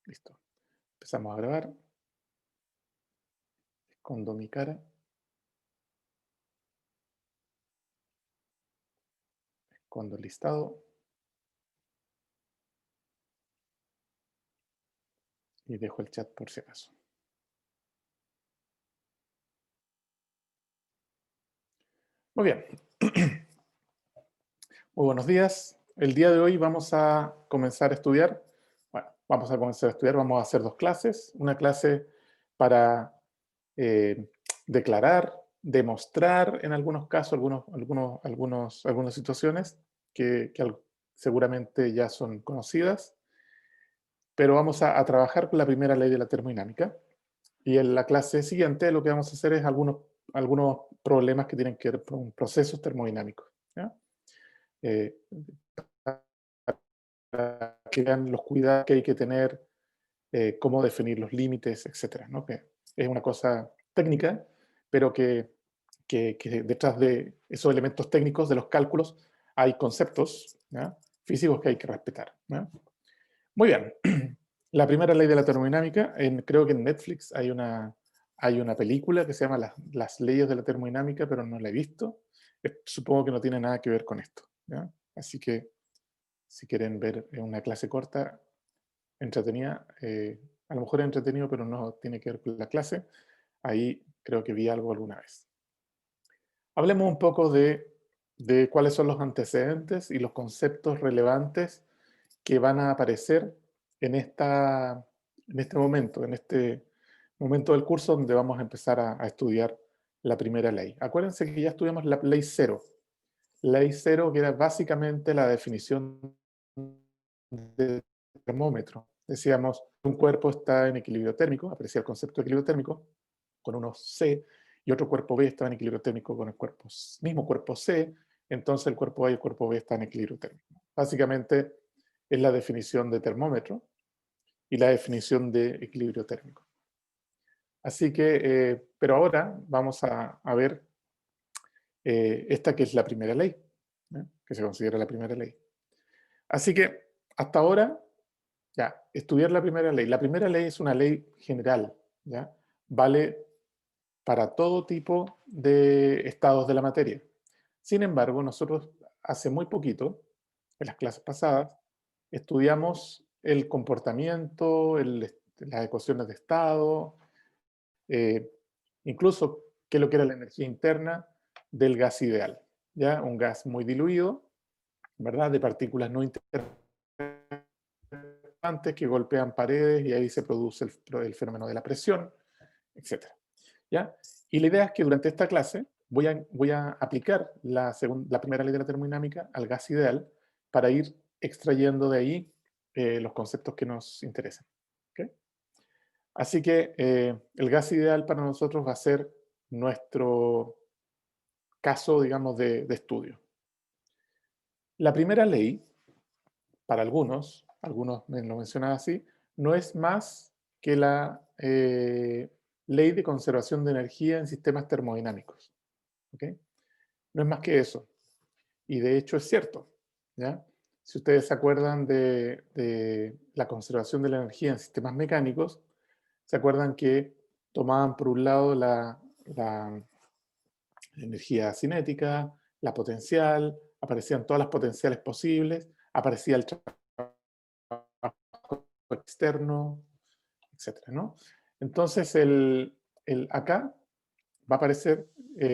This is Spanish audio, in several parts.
Listo. Empezamos a grabar. Escondo mi cara. Escondo el listado. Y dejo el chat por si acaso. Muy bien. Muy buenos días. El día de hoy vamos a comenzar a estudiar. Bueno, vamos a comenzar a estudiar. Vamos a hacer dos clases. Una clase para declarar, demostrar en algunos casos, algunas situaciones que seguramente ya son conocidas. Pero vamos a trabajar con la primera ley de la termodinámica. Y en la clase siguiente lo que vamos a hacer es algunos problemas que tienen que ver con procesos termodinámicos, ¿ya? Eh, para que vean los cuidados que hay que tener, cómo definir los límites, etcétera, ¿no? Que es una cosa técnica, pero que detrás de esos elementos técnicos de los cálculos hay conceptos, ¿ya?, físicos que hay que respetar, ¿ya? Muy bien. La primera ley de la termodinámica, creo que en Netflix hay una película que se llama Las leyes de la termodinámica, pero no la he visto. Supongo que no tiene nada que ver con esto, ¿ya? Así que si quieren ver una clase corta, entretenida, a lo mejor es entretenido, pero no tiene que ver con la clase, ahí creo que vi algo alguna vez. Hablemos un poco de cuáles son los antecedentes y los conceptos relevantes que van a aparecer en en este momento del curso donde vamos a empezar a estudiar la primera ley. Acuérdense que ya estudiamos la ley cero. Ley cero, que era básicamente la definición de termómetro. Decíamos, un cuerpo está en equilibrio térmico, aparecía el concepto de equilibrio térmico, con unos C, y otro cuerpo B está en equilibrio térmico con el mismo cuerpo C, entonces el cuerpo A y el cuerpo B están en equilibrio térmico. Básicamente es la definición de termómetro y la definición de equilibrio térmico. Así que, pero ahora vamos a ver esta que es la primera ley, ¿eh?, que se considera la primera ley. Así que hasta ahora, ya, estudiar la primera ley. La primera ley es una ley general, ¿ya? Vale para todo tipo de estados de la materia. Sin embargo, nosotros hace muy poquito, en las clases pasadas, estudiamos el comportamiento, las ecuaciones de estado, eh, incluso qué es lo que era la energía interna del gas ideal, ¿ya? Un gas muy diluido, ¿verdad? De partículas no interaccionantes que golpean paredes y ahí se produce el fenómeno de la presión, etc. ¿Ya? Y la idea es que durante esta clase voy a aplicar la primera ley de la termodinámica al gas ideal para ir extrayendo de ahí los conceptos que nos interesan. ¿Okay? Así que el gas ideal para nosotros va a ser nuestro caso, digamos, de estudio. La primera ley, para algunos lo mencionan así, no es más que la ley de conservación de energía en sistemas termodinámicos. ¿Okay? No es más que eso. Y de hecho es cierto, ¿ya? Si ustedes se acuerdan de la conservación de la energía en sistemas mecánicos, se acuerdan que tomaban por un lado la energía cinética, la potencial, aparecían todas las potenciales posibles, aparecía el trabajo externo, etcétera, ¿no? Entonces, acá va a aparecer,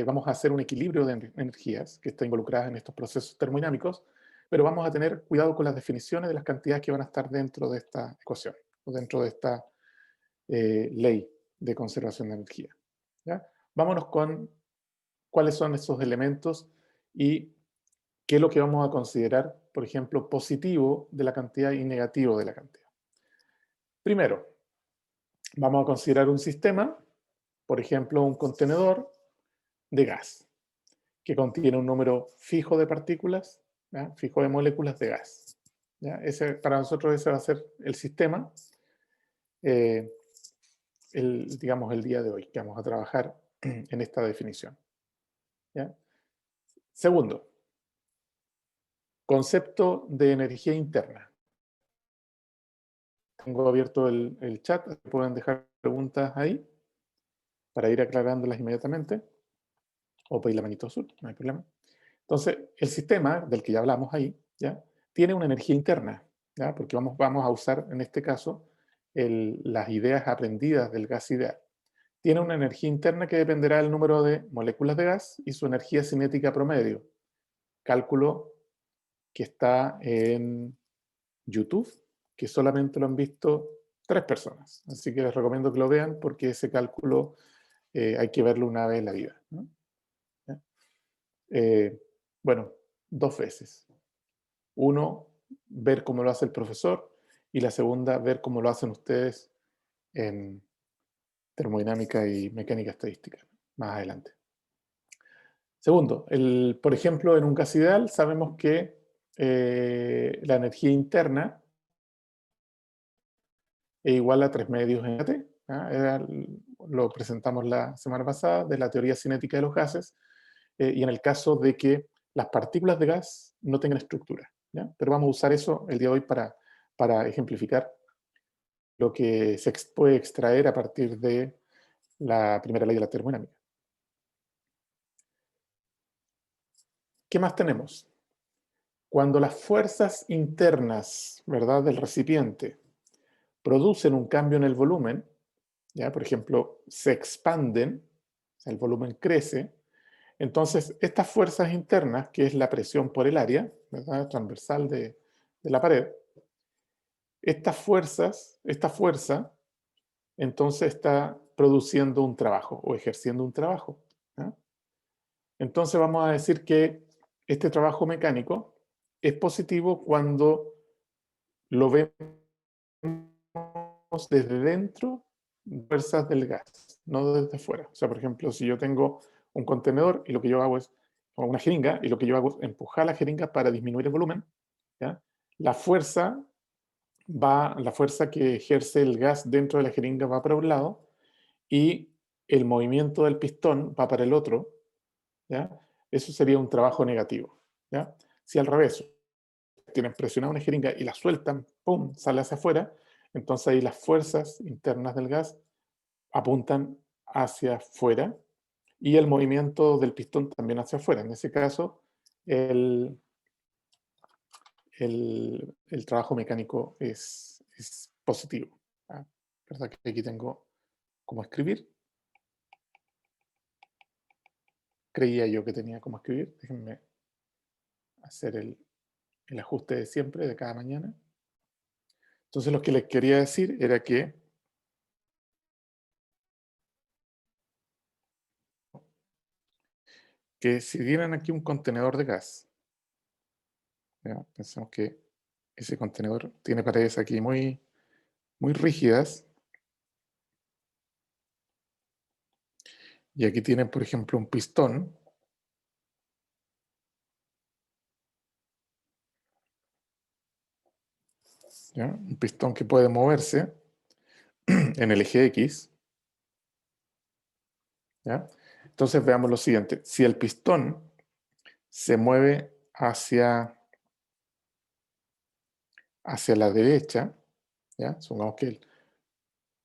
vamos a hacer un equilibrio de energías que está involucradas en estos procesos termodinámicos, pero vamos a tener cuidado con las definiciones de las cantidades que van a estar dentro de esta ecuación, o dentro de esta ley de conservación de energía, ¿ya? Vámonos con cuáles son esos elementos y qué es lo que vamos a considerar, por ejemplo, positivo de la cantidad y negativo de la cantidad. Primero, vamos a considerar un sistema, por ejemplo, un contenedor de gas, que contiene un número fijo de partículas, ¿ya?, fijo de moléculas de gas, ¿ya? Para nosotros ese va a ser el sistema, eh, digamos, el día de hoy, que vamos a trabajar en esta definición, ¿ya? Segundo, concepto de energía interna. tengo abierto el chat, pueden dejar preguntas ahí para ir aclarándolas inmediatamente, o pedir la manito azul, no hay problema. Entonces, el sistema del que ya hablamos ahí, ¿ya? Tiene una energía interna, ¿ya? Porque vamos a usar en este caso las ideas aprendidas del gas ideal. Tiene una energía interna que dependerá del número de moléculas de gas y su energía cinética promedio. Cálculo que está en YouTube, que solamente lo han visto 3 personas. Así que les recomiendo que lo vean porque ese cálculo hay que verlo una vez en la vida, ¿no? Bueno, 2 veces. Uno, ver cómo lo hace el profesor, y la segunda, ver cómo lo hacen ustedes en termodinámica y mecánica estadística, más adelante. Segundo, por ejemplo, en un gas ideal sabemos que la energía interna es igual a 3 medios en T. Lo presentamos la semana pasada de la teoría cinética de los gases, y en el caso de que las partículas de gas no tengan estructura, ¿ya? Pero vamos a usar eso el día de hoy para ejemplificar lo que se puede extraer a partir de la primera ley de la termodinámica. ¿Qué más tenemos? Cuando las fuerzas internas, ¿verdad?, del recipiente producen un cambio en el volumen, ¿ya? Por ejemplo, se expanden, o sea, el volumen crece, entonces estas fuerzas internas, que es la presión por el área, ¿verdad?, transversal de la pared, esta fuerza, entonces está produciendo un trabajo o ejerciendo un trabajo, ¿ya? Entonces vamos a decir que este trabajo mecánico es positivo cuando lo vemos desde dentro, fuerzas del gas, no desde fuera. O sea, por ejemplo, si yo tengo un contenedor y lo que yo hago es, o una jeringa, y lo que yo hago es empujar la jeringa para disminuir el volumen, ¿ya? La fuerza que ejerce el gas dentro de la jeringa va para un lado y el movimiento del pistón va para el otro, ¿ya? Eso sería un trabajo negativo, ¿ya? Si al revés, tienen presionada una jeringa y la sueltan, ¡pum!, sale hacia afuera, entonces ahí las fuerzas internas del gas apuntan hacia afuera y el movimiento del pistón también hacia afuera. En ese caso, el, el trabajo mecánico es positivo. ¿Ah? ¿Verdad que aquí tengo cómo escribir? Creía yo que tenía cómo escribir. Déjenme hacer el ajuste de siempre, de cada mañana. Entonces lo que les quería decir era que si tienen aquí un contenedor de gas, ¿ya? Pensemos que ese contenedor tiene paredes aquí muy, muy rígidas, y aquí tienen, por ejemplo, un pistón, ¿ya? Un pistón que puede moverse en el eje X, ¿ya? Entonces veamos lo siguiente: si el pistón se mueve hacia la derecha, ¿ya? Supongamos que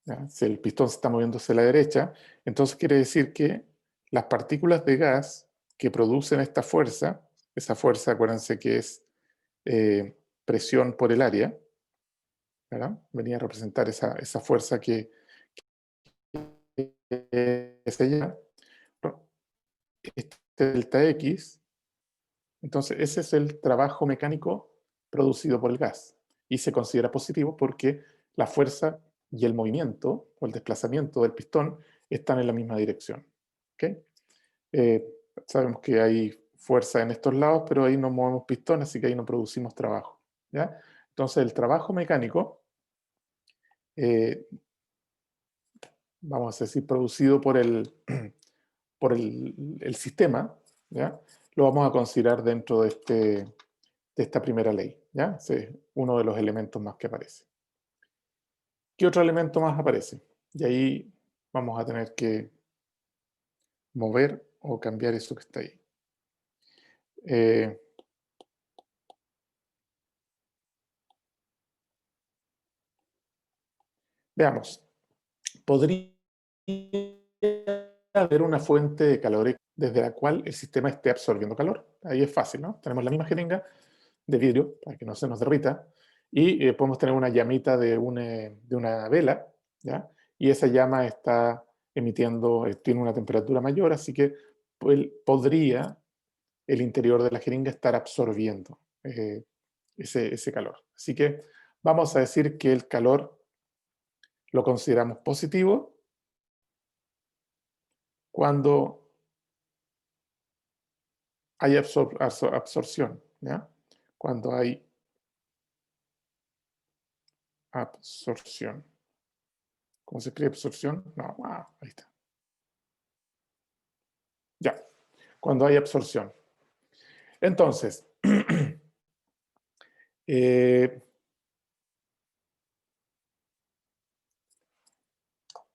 ¿ya? Si el pistón se está moviendo hacia la derecha, entonces quiere decir que las partículas de gas que producen esa fuerza, acuérdense que es presión por el área, ¿verdad? Venía a representar esa fuerza que es ella, este delta X. Entonces ese es el trabajo mecánico producido por el gas y se considera positivo porque la fuerza y el movimiento o el desplazamiento del pistón están en la misma dirección. ¿Okay? Sabemos que hay fuerza en estos lados, pero ahí no movemos pistón, así que ahí no producimos trabajo, ¿ya? Entonces el trabajo mecánico, eh, vamos a decir, producido por por el sistema, ¿ya? Lo vamos a considerar dentro de esta primera ley, ¿ya? Ese es uno de los elementos más que aparece. ¿Qué otro elemento más aparece? Y ahí vamos a tener que mover o cambiar eso que está ahí. Eh, Veamos, podría haber una fuente de calor desde la cual el sistema esté absorbiendo calor. Ahí es fácil, ¿no? Tenemos la misma jeringa de vidrio para que no se nos derrita y podemos tener una llamita de una vela, ¿ya? Y esa llama está emitiendo, tiene una temperatura mayor, así que pues, podría el interior de la jeringa estar absorbiendo ese calor. Así que vamos a decir que el calor lo consideramos positivo cuando hay absorción, ¿ya? Cuando hay absorción. ¿Cómo se escribe absorción? No, ahí está. Ya, cuando hay absorción. Entonces,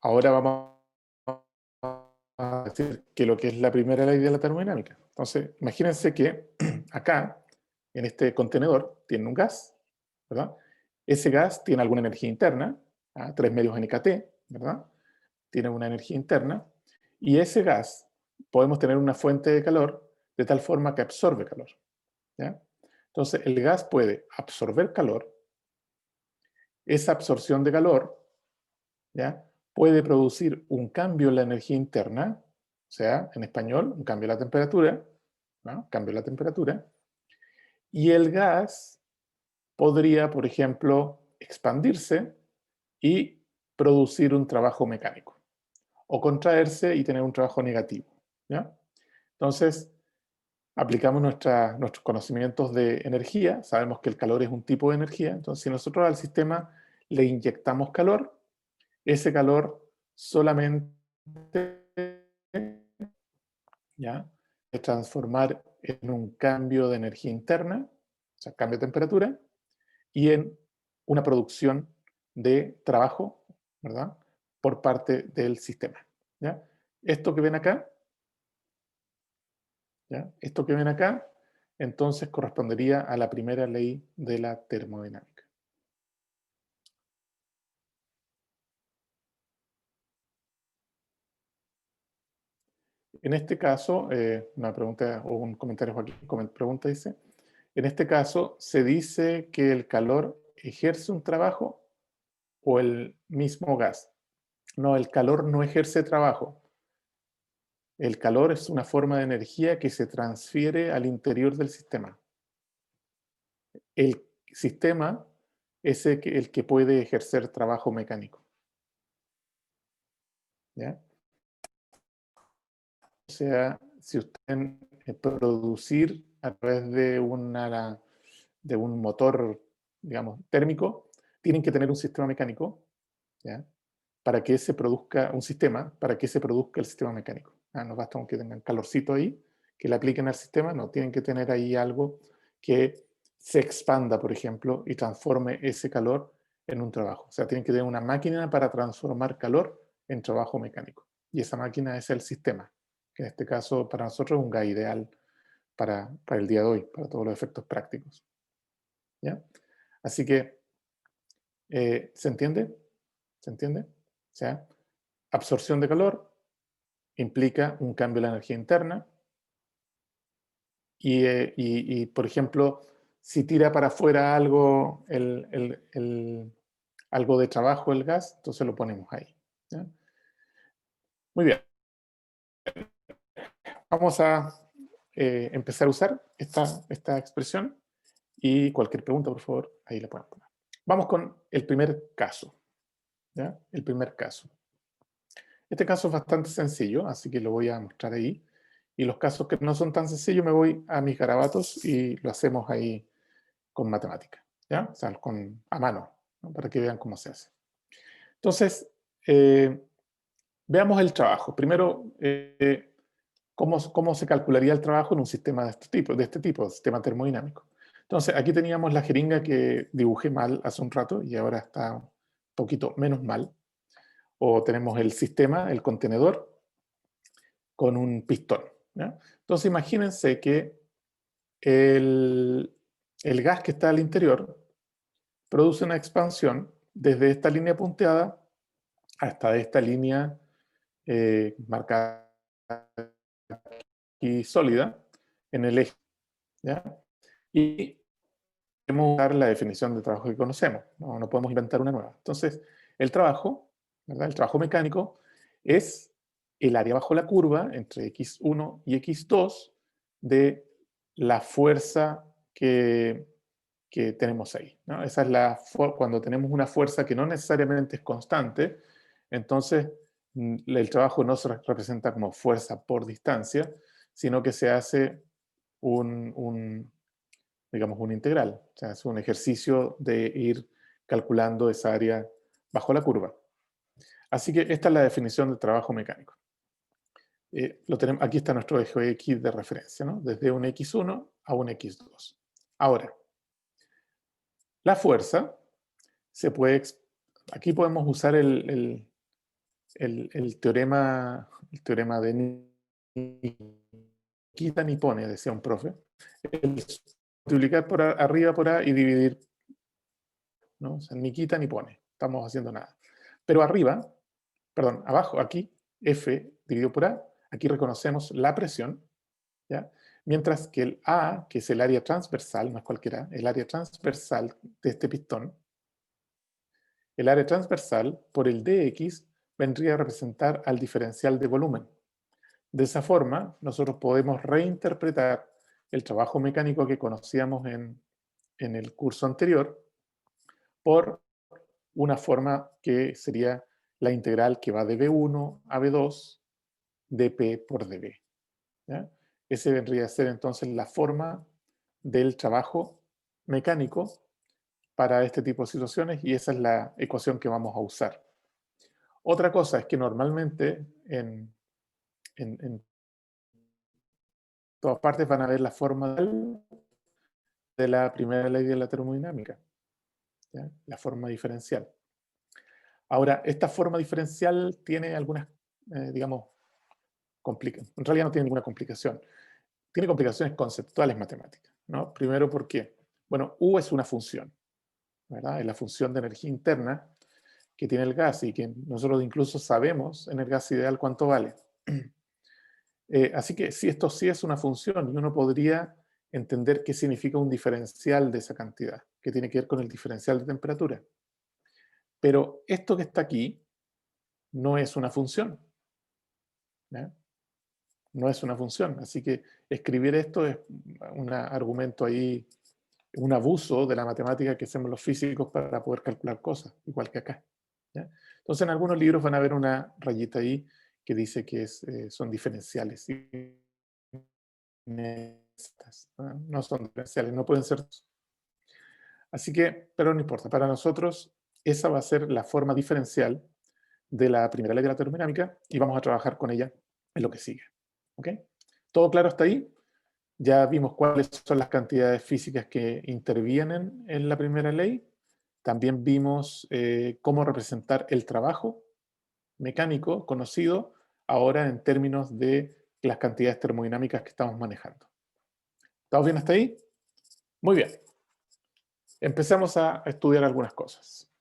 ahora vamos a decir que lo que es la primera ley de la termodinámica. Entonces, imagínense que acá, en este contenedor, tiene un gas, ¿verdad? Ese gas tiene alguna energía interna, 3 medios NKT, ¿verdad? Tiene una energía interna, y ese gas podemos tener una fuente de calor de tal forma que absorbe calor, ¿ya? Entonces, el gas puede absorber calor, esa absorción de calor, ¿ya? Puede producir un cambio en la energía interna, o sea, en español, un cambio en la temperatura, ¿no? Cambio en la temperatura, y el gas podría, por ejemplo, expandirse y producir un trabajo mecánico, o contraerse y tener un trabajo negativo, ¿ya? Entonces, aplicamos nuestros conocimientos de energía, sabemos que el calor es un tipo de energía, entonces si nosotros al sistema le inyectamos calor, ese calor solamente, ¿ya?, se transformar en un cambio de energía interna, o sea, cambio de temperatura, y en una producción de trabajo, ¿verdad?, por parte del sistema, ¿ya? Esto que ven acá, ¿ya? Esto que ven acá, entonces correspondería a la primera ley de la termodinámica. En este caso, una pregunta o un comentario, Joaquín, pregunta dice, en este caso, ¿se dice que el calor ejerce un trabajo o el mismo gas? No, el calor no ejerce trabajo. El calor es una forma de energía que se transfiere al interior del sistema. El sistema es el que puede ejercer trabajo mecánico, ¿ya? O sea, si usted producir a través de un motor, digamos, térmico, tienen que tener un sistema mecánico, ¿ya?, para que se produzca un sistema, para que se produzca el sistema mecánico. No basta con que tengan calorcito ahí, que le apliquen al sistema, no, tienen que tener ahí algo que se expanda, por ejemplo, y transforme ese calor en un trabajo. O sea, tienen que tener una máquina para transformar calor en trabajo mecánico. Y esa máquina es el sistema, que en este caso para nosotros es un gas ideal para el día de hoy, para todos los efectos prácticos, ¿ya? Así que, ¿se entiende? ¿Se entiende? O sea, absorción de calor implica un cambio en la energía interna y, por ejemplo, si tira para afuera algo, algo de trabajo el gas, entonces lo ponemos ahí, ¿ya? Muy bien. Vamos a empezar a usar esta expresión y cualquier pregunta, por favor, ahí la pueden poner. Vamos con el primer caso, ¿ya? El primer caso. Este caso es bastante sencillo, así que lo voy a mostrar ahí. Y los casos que no son tan sencillos, me voy a mis garabatos y lo hacemos ahí con matemática, ¿ya? O sea, a mano, ¿no?, para que vean cómo se hace. Entonces, veamos el trabajo. Primero, ¿cómo se calcularía el trabajo en un sistema de este tipo, sistema termodinámico? Entonces, aquí teníamos la jeringa que dibujé mal hace un rato y ahora está un poquito menos mal. O tenemos el sistema, el contenedor, con un pistón, ¿ya? Entonces, imagínense que el, gas que está al interior produce una expansión desde esta línea punteada hasta esta línea marcada y sólida en el eje, ¿ya? Y podemos usar la definición de trabajo que conocemos, no podemos inventar una nueva. Entonces, el trabajo, ¿verdad? El trabajo mecánico es el área bajo la curva entre x1 y x2 de la fuerza que tenemos ahí, ¿no? Esa es cuando tenemos una fuerza que no necesariamente es constante, entonces el trabajo no se representa como fuerza por distancia, sino que se hace digamos, un integral. O sea, es un ejercicio de ir calculando esa área bajo la curva. Así que esta es la definición de trabajo mecánico. Aquí está nuestro eje X de referencia, ¿no? Desde un X1 a un X2. Ahora, la fuerza se puede... Aquí podemos usar el teorema de Nikita Nipone, decía un profe. El multiplicar por arriba por A y dividir, ¿no? O sea, ni quita ni pone, estamos haciendo nada. Pero arriba, perdón, abajo, aquí, F dividido por A, aquí reconocemos la presión, ¿ya? Mientras que el A, que es el área transversal, no es cualquiera, el área transversal de este pistón, el área transversal por el dx vendría a representar al diferencial de volumen. De esa forma, nosotros podemos reinterpretar el trabajo mecánico que conocíamos en el curso anterior por una forma que sería la integral que va de B1 a B2 de P por dB. ¿Ya? Ese vendría a ser entonces la forma del trabajo mecánico para este tipo de situaciones y esa es la ecuación que vamos a usar. Otra cosa es que normalmente en todas partes van a ver la forma de la primera ley de la termodinámica, ¿ya? La forma diferencial. Ahora, esta forma diferencial tiene algunas, digamos, en realidad no tiene ninguna complicación. Tiene complicaciones conceptuales matemáticas, ¿no? Primero, ¿por qué? Bueno, U es una función, ¿verdad? Es la función de energía interna que tiene el gas y que nosotros incluso sabemos en el gas ideal cuánto vale. Así que si esto sí es una función y uno podría entender qué significa un diferencial de esa cantidad, que tiene que ver con el diferencial de temperatura. Pero esto que está aquí no es una función, ¿ya? No es una función. Así que escribir esto es un argumento ahí, un abuso de la matemática que hacemos los físicos para poder calcular cosas, igual que acá, ¿ya? Entonces en algunos libros van a ver una rayita ahí que dice que son diferenciales. No son diferenciales, no pueden ser. Así que, pero no importa, para nosotros esa va a ser la forma diferencial de la primera ley de la termodinámica y vamos a trabajar con ella en lo que sigue. ¿Ok? ¿Todo claro hasta ahí? Ya vimos cuáles son las cantidades físicas que intervienen en la primera ley. También vimos cómo representar el trabajo mecánico conocido ahora en términos de las cantidades termodinámicas que estamos manejando. ¿Estamos bien hasta ahí? Muy bien. Empecemos a estudiar algunas cosas.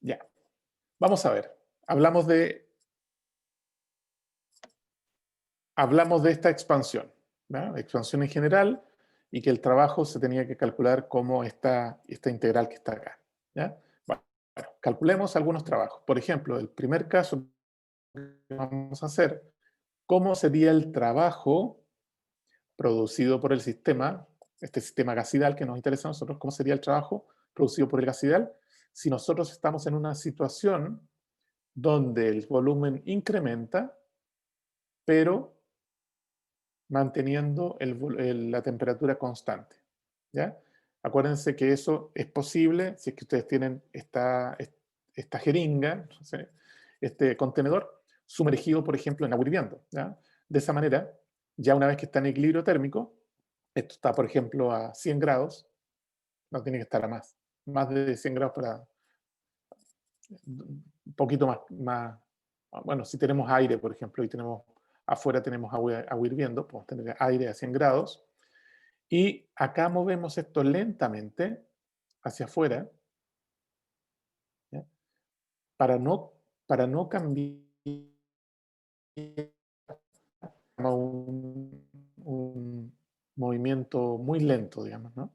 Ya. Vamos a ver. Hablamos de esta expansión, ¿no? Expansión en general, y que el trabajo se tenía que calcular como esta integral que está acá, ¿ya? Bueno, calculemos algunos trabajos. Por ejemplo, el primer caso que vamos a hacer, ¿cómo sería el trabajo producido por el sistema, este sistema gasidal que nos interesa a nosotros? ¿Cómo sería el trabajo producido por el gasidal si nosotros estamos en una situación donde el volumen incrementa, pero manteniendo la temperatura constante, ¿ya? Acuérdense que eso es posible si es que ustedes tienen esta jeringa, no sé, este contenedor, sumergido, por ejemplo, en agua hirviendo, ¿ya? De esa manera, ya una vez que está en equilibrio térmico, esto está, por ejemplo, a 100 grados, no tiene que estar a más de 100 grados para un poquito más, bueno, si tenemos aire, por ejemplo, y afuera tenemos agua hirviendo, podemos tener aire a 100 grados, y acá movemos esto lentamente hacia afuera, ¿ya? Para no cambiar un movimiento muy lento, digamos, ¿no?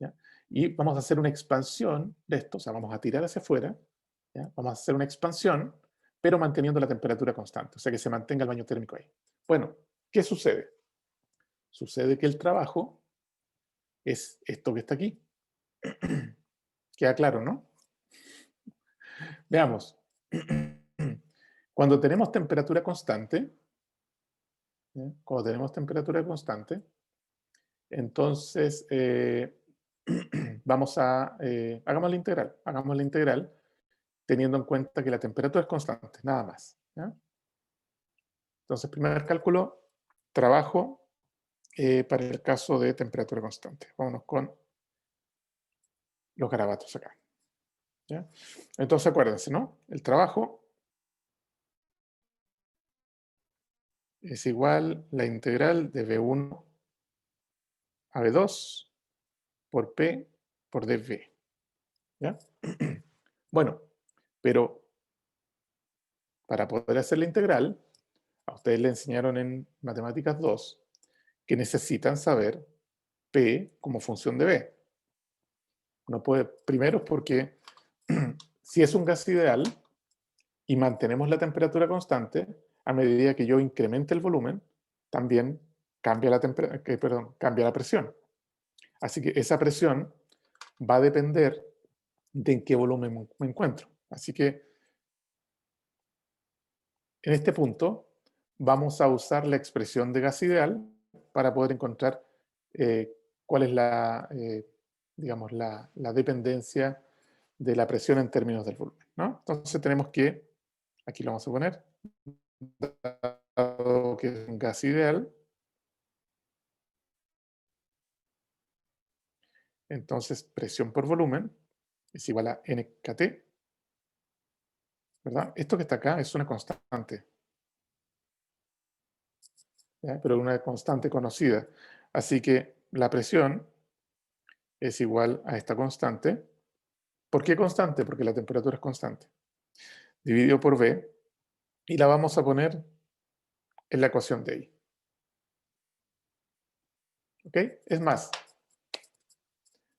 ¿Ya? Y vamos a hacer una expansión de esto, o sea, vamos a tirar hacia afuera, ¿ya? Vamos a hacer una expansión, pero manteniendo la temperatura constante, o sea, que se mantenga el baño térmico ahí. Bueno, ¿qué sucede? Sucede que el trabajo es esto que está aquí. Queda claro, ¿no? Veamos. Cuando tenemos temperatura constante, ¿ya? Cuando tenemos temperatura constante, entonces hagamos la integral teniendo en cuenta que la temperatura es constante, nada más. ¿Ya? Entonces, primer cálculo, trabajo para el caso de temperatura constante. Vámonos con los garabatos acá. ¿Ya? Entonces, acuérdense, ¿no? El trabajo es igual la integral de V1 a V2 por P por dV. ¿Ya? Bueno, pero para poder hacer la integral, a ustedes le enseñaron en Matemáticas 2 que necesitan saber P como función de V. No puede, primero porque si es un gas ideal y mantenemos la temperatura constante, a medida que yo incremente el volumen, también cambia cambia la presión. Así que esa presión va a depender de en qué volumen me encuentro. Así que en este punto vamos a usar la expresión de gas ideal para poder encontrar cuál es digamos, la dependencia de la presión en términos del volumen, ¿no? Entonces tenemos que, aquí lo vamos a poner, dado que es un gas ideal, entonces presión por volumen es igual a nkt, ¿verdad? Esto que está acá es una constante, ¿ya? Pero una constante conocida. Así que la presión es igual a esta constante. ¿Por qué constante? Porque la temperatura es constante. Dividido por V, y la vamos a poner en la ecuación de ahí. ¿Ok? Es más,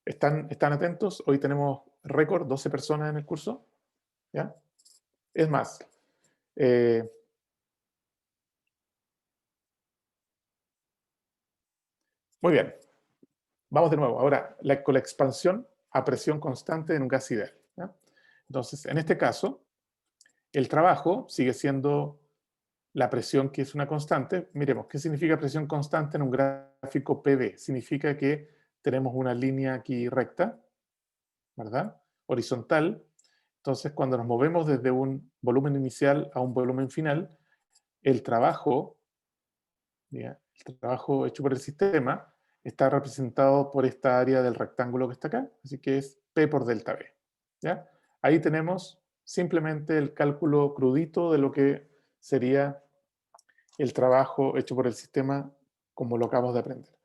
¿están atentos? Hoy tenemos récord, 12 personas en el curso. ¿Ya? Es más, eh, muy bien. Vamos de nuevo. Ahora, con la expansión a presión constante en un gas ideal. ¿Ya? Entonces, en este caso, el trabajo sigue siendo la presión que es una constante. Miremos, ¿qué significa presión constante en un gráfico PV? Significa que tenemos una línea aquí recta, ¿verdad? Horizontal. Entonces, cuando nos movemos desde un volumen inicial a un volumen final, el trabajo, ¿ya? El trabajo hecho por el sistema está representado por esta área del rectángulo que está acá, así que es P por delta V. ¿Ya? Ahí tenemos simplemente el cálculo crudito de lo que sería el trabajo hecho por el sistema como lo acabamos de aprender.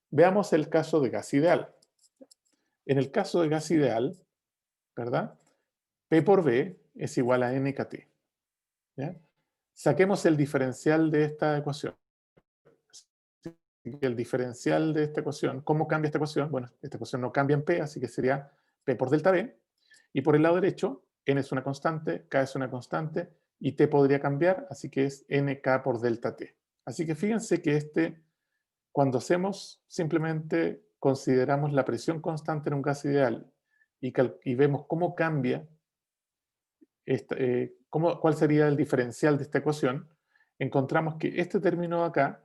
Veamos el caso de gas ideal. En el caso de gas ideal, ¿verdad? P por V es igual a nkt. ¿Ya? Saquemos el diferencial de esta ecuación. El diferencial de esta ecuación, ¿cómo cambia esta ecuación? Bueno, esta ecuación no cambia en P, así que sería P por delta V. Y por el lado derecho, N es una constante, K es una constante, y T podría cambiar, así que es NK por delta T. Así que fíjense que cuando hacemos, simplemente consideramos la presión constante en un gas ideal y vemos cómo cambia, cuál sería el diferencial de esta ecuación, encontramos que este término de acá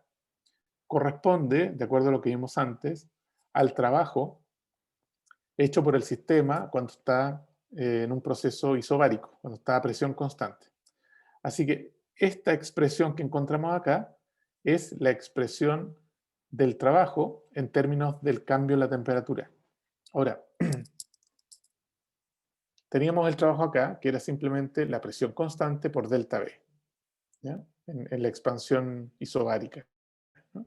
corresponde, de acuerdo a lo que vimos antes, al trabajo hecho por el sistema cuando está en un proceso isobárico, cuando está a presión constante. Así que esta expresión que encontramos acá es la expresión del trabajo en términos del cambio en la temperatura. Ahora, teníamos el trabajo acá, que era simplemente la presión constante por delta V, ¿ya? En la expansión isobárica, ¿no?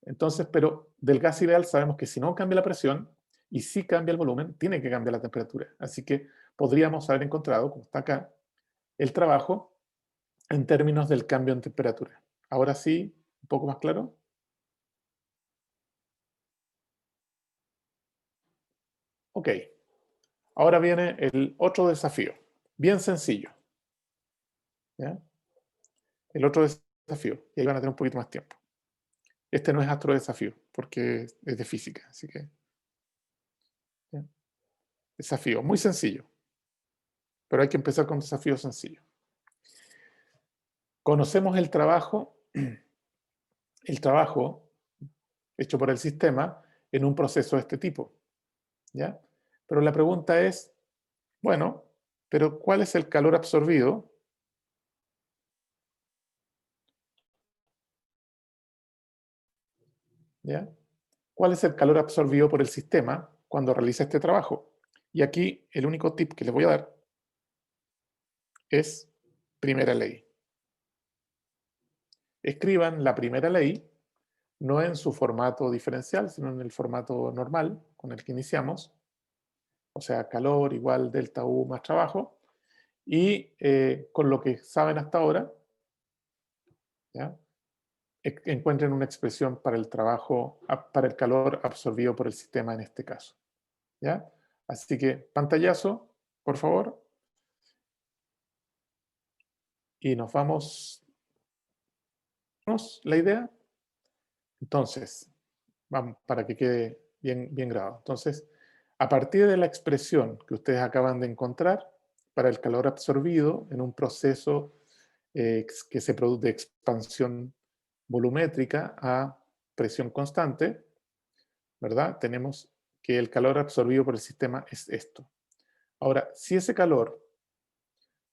Entonces, pero del gas ideal sabemos que si no cambia la presión, y si cambia el volumen, tiene que cambiar la temperatura. Así que podríamos haber encontrado, como está acá, el trabajo en términos del cambio en temperatura. Ahora sí, un poco más claro. Ok, ahora viene el otro desafío, bien sencillo. ¿Ya? El otro desafío, y ahí van a tener un poquito más tiempo. Este no es astro desafío, porque es de física, así que... ¿ya? Desafío, muy sencillo, pero hay que empezar con desafíos sencillos. Conocemos el trabajo hecho por el sistema en un proceso de este tipo, ¿ya? Pero la pregunta es, bueno, pero ¿cuál es el calor absorbido? ¿Ya? ¿Cuál es el calor absorbido por el sistema cuando realiza este trabajo? Y aquí el único tip que les voy a dar es primera ley. Escriban la primera ley, no en su formato diferencial, sino en el formato normal con el que iniciamos, o sea, calor igual delta U más trabajo, y con lo que saben hasta ahora, ¿ya? Encuentren una expresión para el trabajo, para el calor absorbido por el sistema en este caso. ¿Ya? Así que pantallazo, por favor, y nos vamos. ¿La idea? Entonces, vamos, para que quede bien grabado. Entonces, a partir de la expresión que ustedes acaban de encontrar para el calor absorbido en un proceso que se produce de expansión volumétrica a presión constante, ¿verdad? Tenemos que el calor absorbido por el sistema es esto. Ahora, si ese calor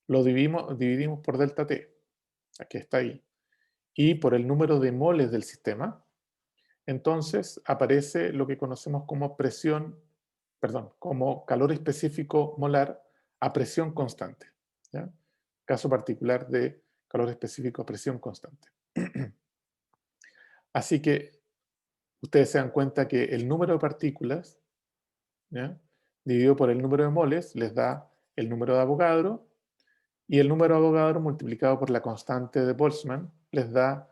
lo dividimos por delta T, aquí está ahí, y por el número de moles del sistema, entonces aparece lo que conocemos como como calor específico molar a presión constante. ¿Ya? Caso particular de calor específico a presión constante. Así que ustedes se dan cuenta que el número de partículas, ¿ya? Dividido por el número de moles les da el número de Avogadro, y el número de Avogadro multiplicado por la constante de Boltzmann les da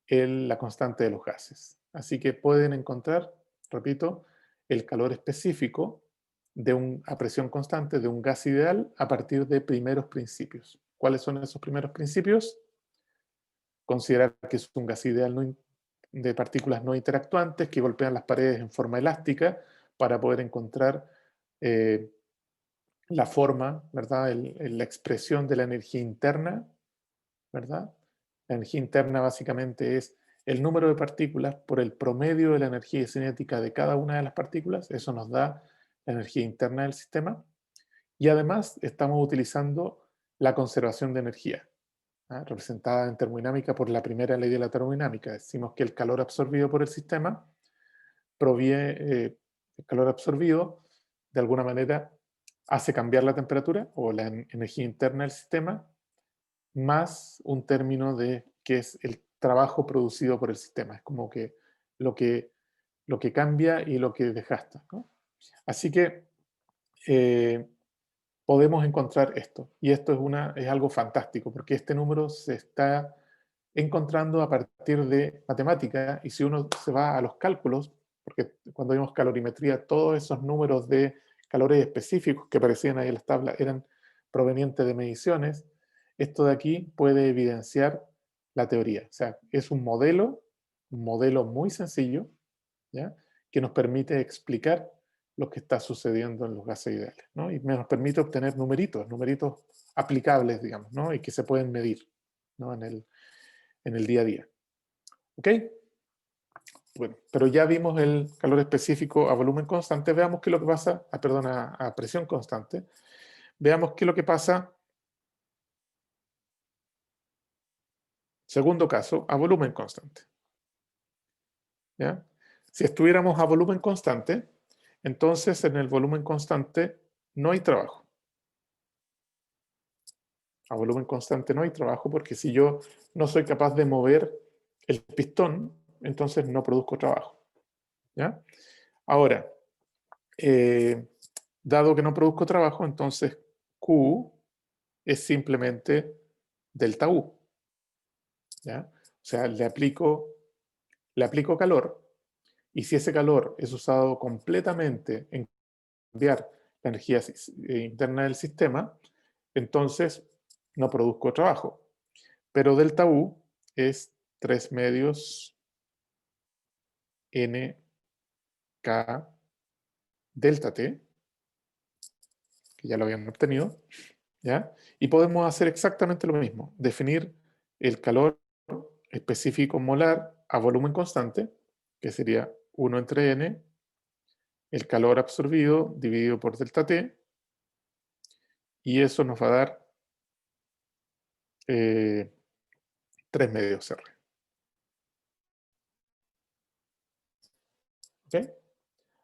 la constante de los gases. Así que pueden encontrar, repito, el calor específico a presión constante de un gas ideal a partir de primeros principios. ¿Cuáles son esos primeros principios? Considerar que es un gas ideal de partículas no interactuantes que golpean las paredes en forma elástica para poder encontrar la forma, ¿verdad? La expresión de la energía interna, ¿verdad? La energía interna básicamente es el número de partículas por el promedio de la energía cinética de cada una de las partículas. Eso nos da la energía interna del sistema. Y además estamos utilizando la conservación de energía, ¿ah? Representada en termodinámica por la primera ley de la termodinámica. Decimos que el calor absorbido por el sistema el calor absorbido de alguna manera hace cambiar la temperatura o la energía interna del sistema, más un término de que es el trabajo producido por el sistema. Es como que lo que, lo que cambia y lo que desgasta, ¿no? Así que eh, podemos encontrar esto. Y esto es algo fantástico, porque este número se está encontrando a partir de matemática, y si uno se va a los cálculos, porque cuando vimos calorimetría, todos esos números de calores específicos que aparecían ahí en las tablas eran provenientes de mediciones. Esto de aquí puede evidenciar la teoría. O sea, es un modelo muy sencillo, ¿ya? Que nos permite explicar lo que está sucediendo en los gases ideales, ¿no? Y nos permite obtener numeritos aplicables, digamos, ¿no? Y que se pueden medir, ¿no? En el día a día. ¿Ok? Bueno, pero ya vimos el calor específico a volumen constante. Veamos qué es lo que pasa, a presión constante. Veamos qué es lo que pasa, segundo caso, a volumen constante. ¿Ya? Si estuviéramos a volumen constante, entonces en el volumen constante no hay trabajo. A volumen constante no hay trabajo, porque si yo no soy capaz de mover el pistón, entonces no produzco trabajo. ¿Ya? Ahora, dado que no produzco trabajo, entonces Q es simplemente delta U. ¿Ya? O sea, le aplico calor, y si ese calor es usado completamente en cambiar la energía interna del sistema, entonces no produzco trabajo. Pero delta U es 3 medios NK delta T, que ya lo habían obtenido, ¿ya? Y podemos hacer exactamente lo mismo, definir el calor específico molar a volumen constante, que sería 1 entre N, el calor absorbido dividido por delta T, y eso nos va a dar 3 medios R. ¿Okay?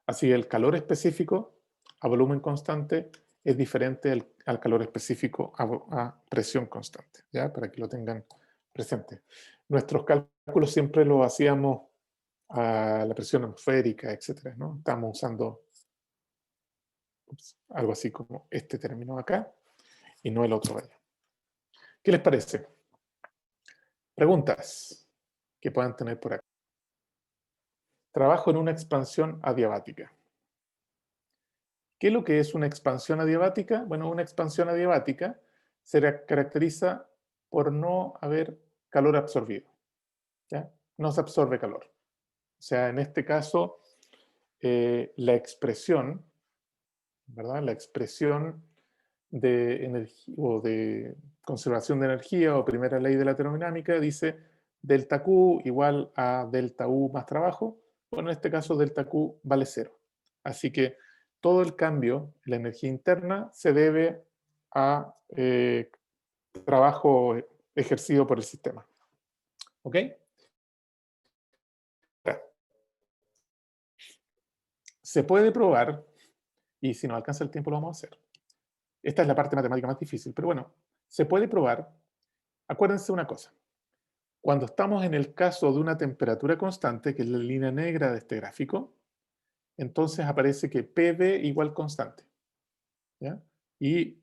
Así que el calor específico a volumen constante es diferente al calor específico a presión constante, ¿ya? Para que lo tengan presente. Nuestros cálculos siempre los hacíamos a la presión atmosférica, etcétera, ¿no? Estamos usando algo así como este término acá y no el otro allá. ¿Qué les parece? Preguntas que puedan tener por acá. Trabajo en una expansión adiabática. ¿Qué es lo que es una expansión adiabática? Bueno, una expansión adiabática se caracteriza por no haber calor absorbido, ¿ya? No se absorbe calor. O sea, en este caso, la expresión, ¿verdad? La expresión de energía o de conservación de energía o primera ley de la termodinámica dice delta Q igual a delta U más trabajo. Bueno, en este caso delta Q vale 0. Así que todo el cambio en la energía interna se debe a trabajo ejercido por el sistema. ¿Ok? Se puede probar, y si nos alcanza el tiempo lo vamos a hacer. Esta es la parte matemática más difícil, pero bueno, se puede probar. Acuérdense una cosa. Cuando estamos en el caso de una temperatura constante, que es la línea negra de este gráfico, entonces aparece que PV igual constante, ¿ya? Y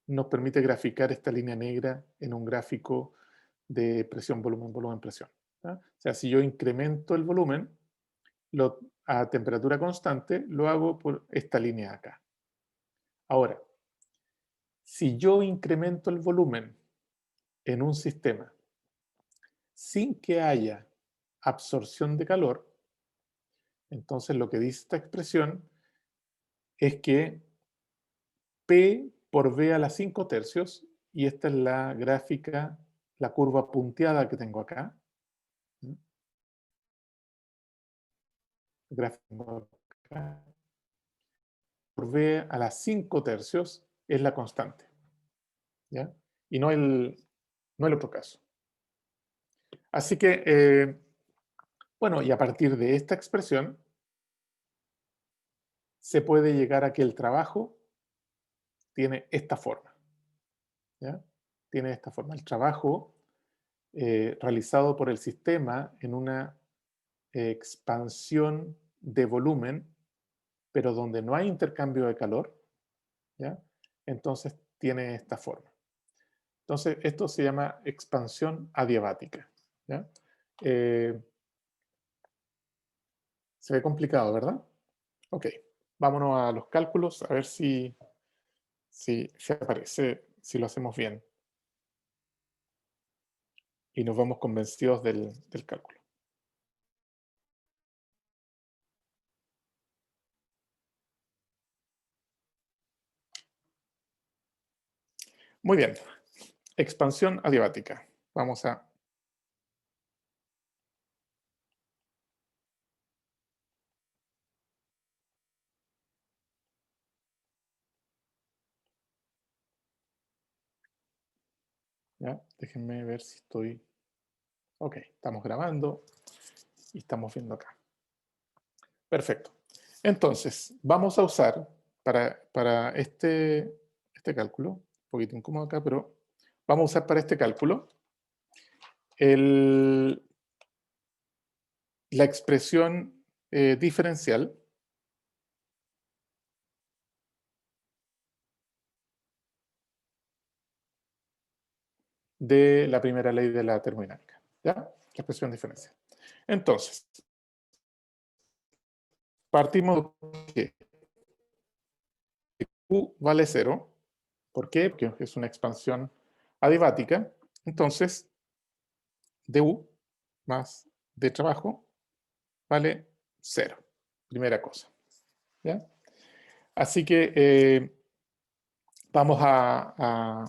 nos permite graficar esta línea negra en un gráfico de presión, volumen, volumen, presión, ¿ya? O sea, si yo incremento el volumen a temperatura constante, lo hago por esta línea acá. Ahora, si yo incremento el volumen en un sistema sin que haya absorción de calor, entonces lo que dice esta expresión es que P por V a la 5 tercios, y esta es la gráfica, la curva punteada que tengo acá. Gráfico acá. Por V a la 5 tercios es la constante, ¿ya? Y no el otro caso. Así que, bueno, y a partir de esta expresión, se puede llegar a que el trabajo tiene esta forma, ¿ya? Tiene esta forma. El trabajo realizado por el sistema en una expansión de volumen, pero donde no hay intercambio de calor, ¿ya? Entonces tiene esta forma. Entonces, esto se llama expansión adiabática, ¿ya? Se ve complicado, ¿verdad? Ok, vámonos a los cálculos a ver si aparece, si lo hacemos bien. Y nos vamos convencidos del cálculo. Muy bien. Expansión adiabática. Vamos a... ¿ya? Déjenme ver si estoy... Ok, estamos grabando y estamos viendo acá. Perfecto. Entonces, vamos a usar para este cálculo, un poquito incómodo acá, pero vamos a usar para este cálculo la expresión diferencial de la primera ley de la termodinámica, ¿ya? La expresión diferencial. Entonces, partimos de que Q vale 0. ¿Por qué? Porque es una expansión adiabática. Entonces, du más d trabajo vale 0. Primera cosa, ¿ya? Así que vamos a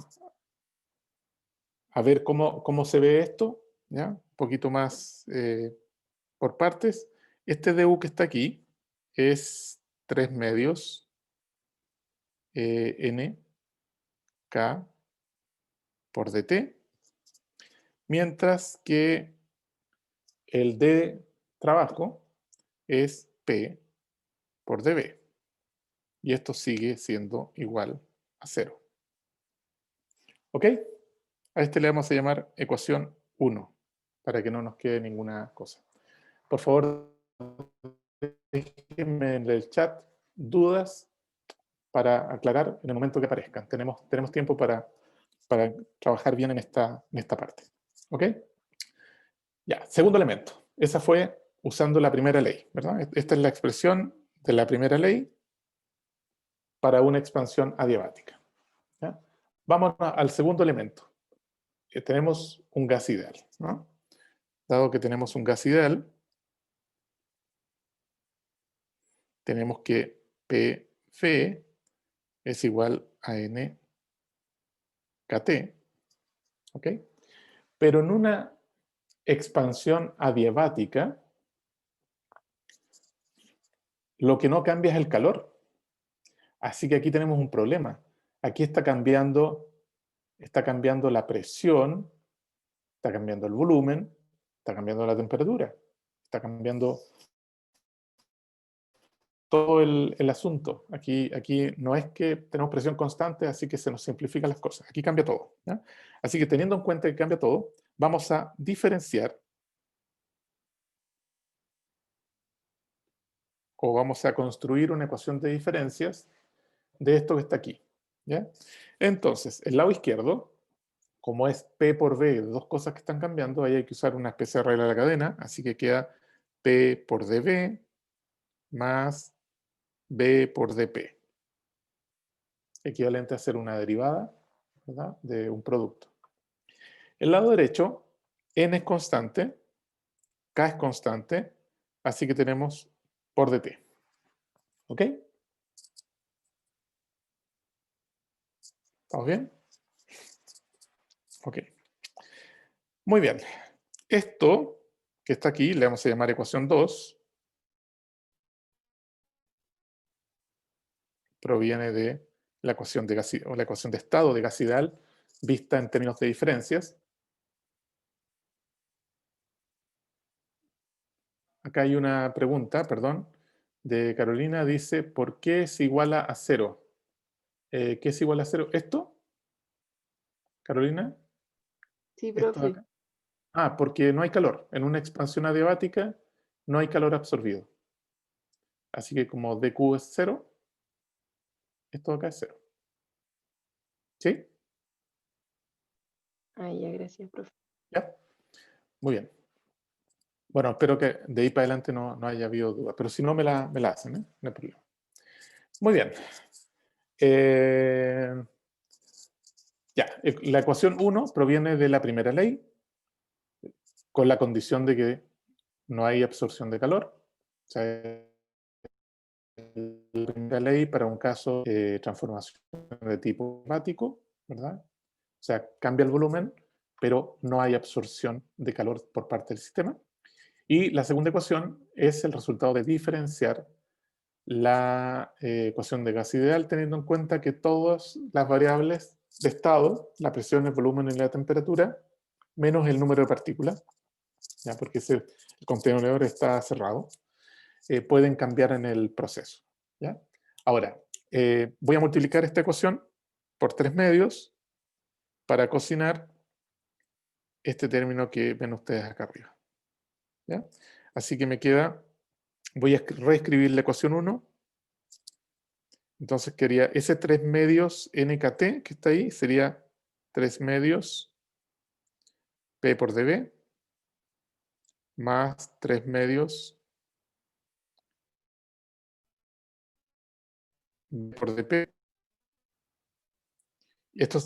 ver cómo se ve esto, ¿ya? Un poquito más por partes. Este du que está aquí es 3 medios n k por dt, mientras que el d trabajo es p por dB. Y esto sigue siendo igual a 0. ¿Ok? A este le vamos a llamar ecuación 1, para que no nos quede ninguna cosa. Por favor, déjenme en el chat dudas para aclarar en el momento que aparezcan. Tenemos tiempo para trabajar bien en esta parte. ¿Ok? Ya, segundo elemento. Esa fue usando la primera ley, ¿verdad? Esta es la expresión de la primera ley para una expansión adiabática. ¿Ya? Vamos al segundo elemento. Tenemos un gas ideal, ¿no? Dado que tenemos un gas ideal, tenemos que PV es igual a NKT, ¿ok? Pero en una expansión adiabática, lo que no cambia es el calor. Así que aquí tenemos un problema. Aquí está cambiando la presión, está cambiando el volumen, está cambiando la temperatura, está cambiando todo el asunto. Aquí no es que tenemos presión constante, así que se nos simplifican las cosas. Aquí cambia todo, ¿ya? Así que teniendo en cuenta que cambia todo, vamos a diferenciar o vamos a construir una ecuación de diferencias de esto que está aquí, ¿ya? Entonces, el lado izquierdo, como es P por B, dos cosas que están cambiando, ahí hay que usar una especie de regla de la cadena, así que queda P por dB más B por dP, equivalente a hacer una derivada, ¿verdad?, de un producto. El lado derecho, N es constante, K es constante, así que tenemos por dt. ¿Ok? ¿Estamos bien? Ok. Muy bien. Esto que está aquí le vamos a llamar ecuación 2. Proviene de la ecuación de gas, o la ecuación de estado de gas ideal vista en términos de diferencias. Acá hay una pregunta, perdón, de Carolina. Dice, ¿por qué es igual a 0? ¿Qué es igual a 0? ¿Esto, Carolina? Sí, ¿Esto de profe. acá? Ah, porque no hay calor. En una expansión adiabática no hay calor absorbido. Así que como dq es 0, esto de acá es 0. ¿Sí? Ah, ya, gracias, profe. ¿Ya? Muy bien. Bueno, espero que de ahí para adelante no haya habido dudas. Pero si no, me la hacen, ¿eh? No hay problema. Muy bien. Ya, la ecuación 1 proviene de la primera ley, con la condición de que no hay absorción de calor. O sea, la primera ley para un caso de transformación de tipo climático, ¿verdad? O sea, cambia el volumen, pero no hay absorción de calor por parte del sistema. Y la segunda ecuación es el resultado de diferenciar la ecuación de gas ideal, teniendo en cuenta que todas las variables de estado, la presión, el volumen y la temperatura, menos el número de partículas, ¿ya? Porque el contenedor está cerrado, pueden cambiar en el proceso, ¿ya? Ahora, voy a multiplicar esta ecuación por 3 medios para cocinar este término que ven ustedes acá arriba, ¿ya? Así que me queda, voy a reescribir la ecuación 1. Entonces quería ese 3 medios nkt que está ahí, sería 3 medios P por dB más 3 medios por dp.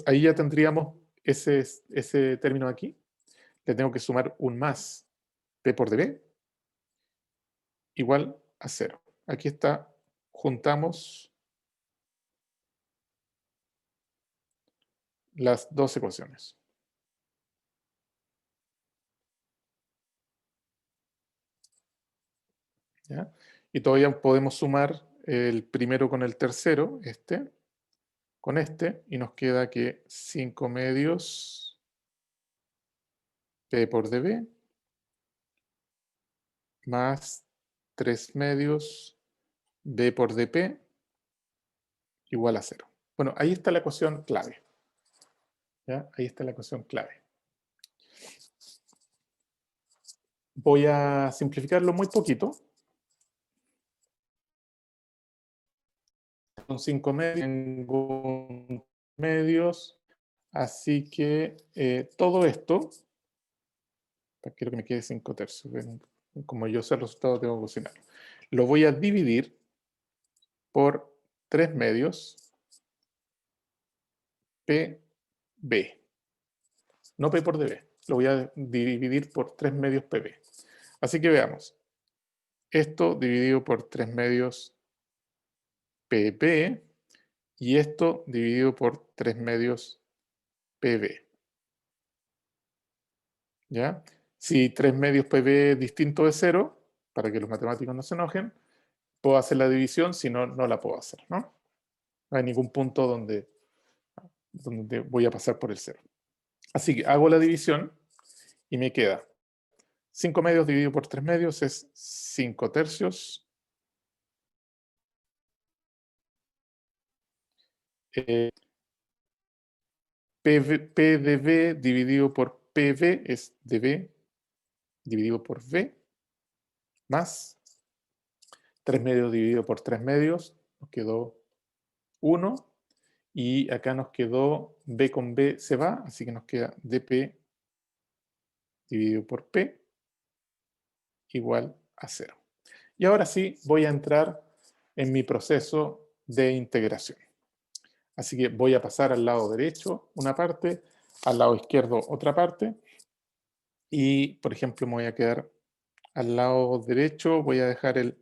Ahí ya tendríamos ese término aquí. Le tengo que sumar un más P por dB igual a 0. Aquí está, juntamos las dos ecuaciones. ¿Ya? Y todavía podemos sumar el primero con el tercero, con y nos queda que 5 medios P por dB más 3 medios B por dP igual a 0. Bueno, ahí está la ecuación clave. ¿Ya? Ahí está la ecuación clave. Voy a simplificarlo muy poquito. Con 5 medios, tengo medios, así que todo esto, quiero que me quede 5 tercios, como yo sé el resultado tengo que cocinarlo. Lo voy a dividir por 3 medios PB, no P por dB, lo voy a dividir por 3 medios PB. Así que veamos, esto dividido por 3 medios PP y esto dividido por 3 medios PB. ¿Ya? Si 3 medios PB distinto de 0, para que los matemáticos no se enojen, puedo hacer la división, si no, no la puedo hacer, ¿no? No hay ningún punto donde voy a pasar por el 0. Así que hago la división y me queda 5 medios dividido por 3 medios es 5 tercios. P de V dividido por PV es dV dividido por V más 3 medios dividido por 3 medios, nos quedó 1, y acá nos quedó B con B se va, así que nos queda dP dividido por P igual a 0. Y ahora sí voy a entrar en mi proceso de integración. Así que voy a pasar al lado derecho una parte, al lado izquierdo otra parte, y por ejemplo me voy a quedar al lado derecho, voy a dejar el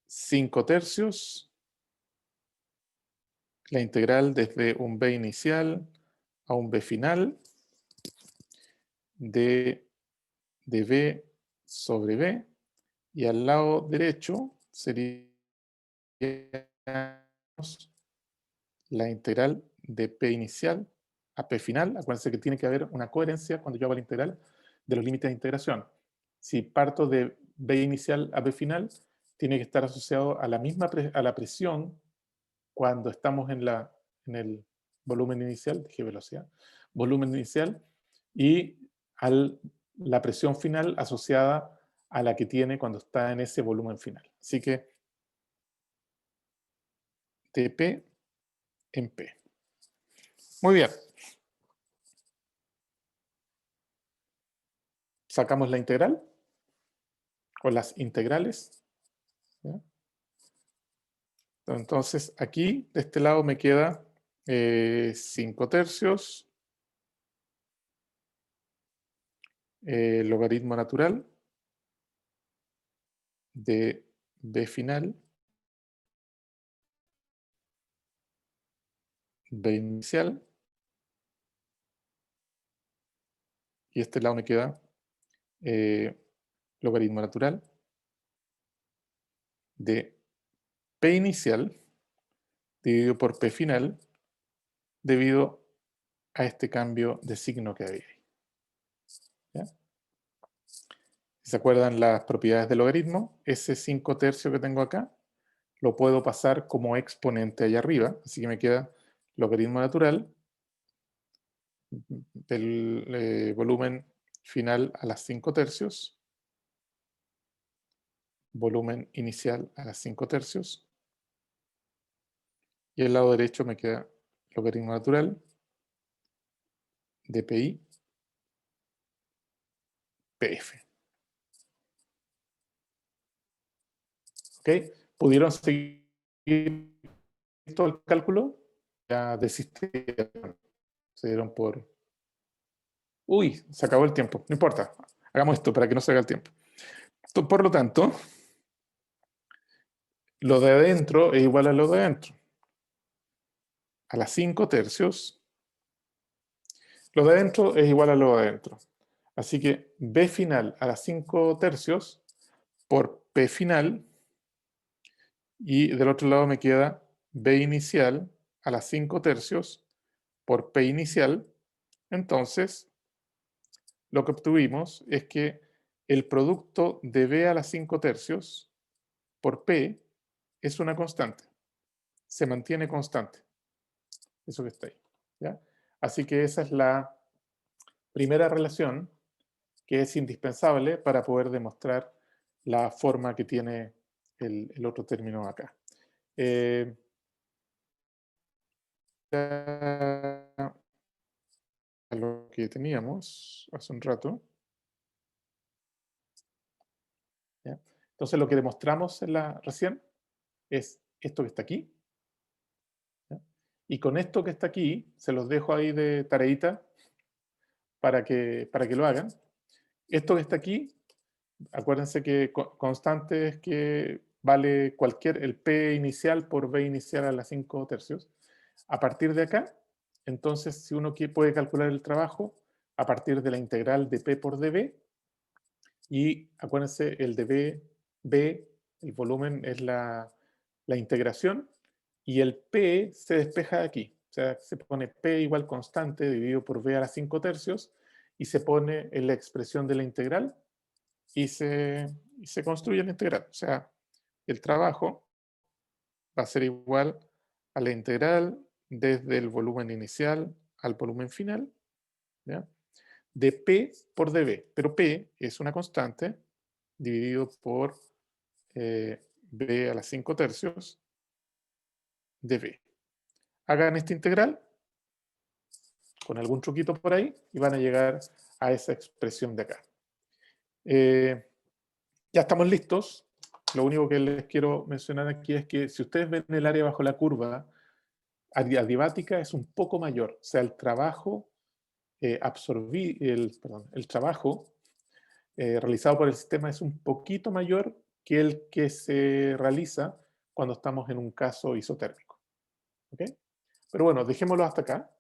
5 tercios, la integral desde un B inicial a un B final de B sobre B, y al lado derecho sería la integral de P inicial a P final. Acuérdense que tiene que haber una coherencia cuando yo hago la integral de los límites de integración. Si parto de B inicial a B final, tiene que estar asociado a la misma a la presión cuando estamos en el volumen inicial, dije velocidad, volumen inicial, y la presión final asociada a la que tiene cuando está en ese volumen final. Así que TP en P. Muy bien. Sacamos la integral o las integrales. ¿Ya? Entonces aquí de este lado me queda 5 tercios logaritmo natural de B final, B inicial, y este lado me queda logaritmo natural de P inicial dividido por P final debido a este cambio de signo que había ahí. ¿Ya? Si se acuerdan las propiedades del logaritmo, ese 5 tercios que tengo acá lo puedo pasar como exponente allá arriba, así que me queda logaritmo natural del volumen final a las 5 tercios, volumen inicial a las 5 tercios, y el lado derecho me queda logaritmo natural de PI PF. ¿Ok? ¿Pudieron seguir todo el cálculo? Ya desistieron. Se dieron por... Uy, se acabó el tiempo. No importa. Hagamos esto para que no se haga el tiempo. Por lo tanto, lo de adentro es igual a lo de adentro. A las 5 tercios. Lo de adentro es igual a lo de adentro. Así que B final a las 5 tercios por P final. Y del otro lado me queda B inicial a las 5 tercios por P inicial. Entonces, lo que obtuvimos es que el producto de B a las 5 tercios por P es una constante. Se mantiene constante. Eso que está ahí. ¿Ya? Así que esa es la primera relación que es indispensable para poder demostrar la forma que tiene el otro término acá. Lo que teníamos hace un rato. ¿Ya? Entonces lo que demostramos recién es esto que está aquí. ¿Ya? Y con esto que está aquí, se los dejo ahí de tareita para que lo hagan. Esto que está aquí, acuérdense que constante es que vale el P inicial por B inicial a las 5 tercios. A partir de acá, entonces, si uno puede calcular el trabajo a partir de la integral de P por dB, y acuérdense, el dB, B, el volumen es la integración, y el P se despeja de aquí. O sea, se pone P igual constante dividido por B a las 5 tercios, y se pone en la expresión de la integral, y se construye la integral. O sea, el trabajo va a ser igual a la integral desde el volumen inicial al volumen final, ¿ya? De P por dB. Pero P es una constante dividido por B a las 5 tercios dB. Hagan esta integral con algún truquito por ahí y van a llegar a esa expresión de acá. Ya estamos listos. Lo único que les quiero mencionar aquí es que si ustedes ven el área bajo la curva, adiabática es un poco mayor. O sea, el trabajo el trabajo realizado por el sistema es un poquito mayor que el que se realiza cuando estamos en un caso isotérmico. ¿Ok? Pero bueno, dejémoslo hasta acá.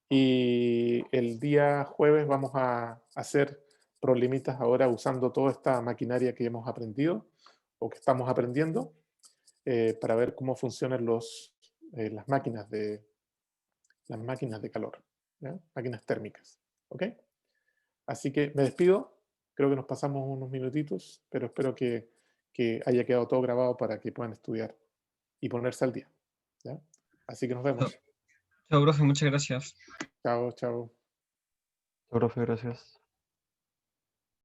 Y el día jueves vamos a hacer problemitas ahora usando toda esta maquinaria que hemos aprendido o que estamos aprendiendo para ver cómo funcionan las máquinas de calor, ¿ya? Máquinas térmicas. ¿Ok? Así que me despido. Creo que nos pasamos unos minutitos, pero espero que haya quedado todo grabado para que puedan estudiar y ponerse al día, ¿ya? Así que nos Chao, vemos. chao, profe, muchas gracias. Chao, chao. Chao, profe, gracias.